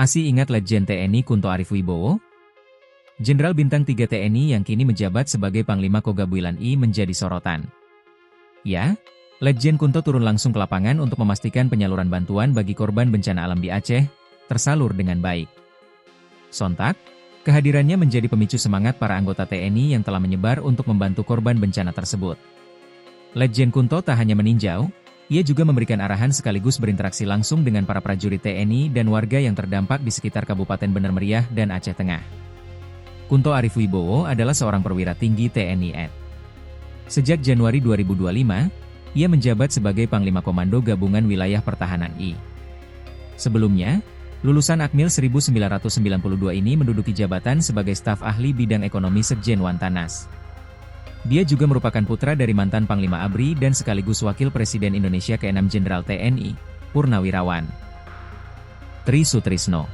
Asih ingat Letjen TNI Kunto Arif Wibowo? Jenderal Bintang 3 TNI yang kini menjabat sebagai Panglima Kogabuilan I menjadi sorotan. Ya, Letjen Kunto turun langsung ke lapangan untuk memastikan penyaluran bantuan bagi korban bencana alam di Aceh tersalur dengan baik. Sontak, kehadirannya menjadi pemicu semangat para anggota TNI yang telah menyebar untuk membantu korban bencana tersebut. Letjen Kunto tak hanya meninjau, ia juga memberikan arahan sekaligus berinteraksi langsung dengan para prajurit TNI dan warga yang terdampak di sekitar Kabupaten Bener Meriah dan Aceh Tengah. Kunto Arif Wibowo adalah seorang perwira tinggi TNI AD. Sejak Januari 2025, ia menjabat sebagai Panglima Komando Gabungan Wilayah Pertahanan I. Sebelumnya, lulusan Akmil 1992 ini menduduki jabatan sebagai staf ahli bidang ekonomi Sekjen Wantanas. Dia juga merupakan putra dari mantan Panglima ABRI dan sekaligus Wakil Presiden Indonesia ke-6 Jenderal TNI, Purnawirawan Tri Sutrisno.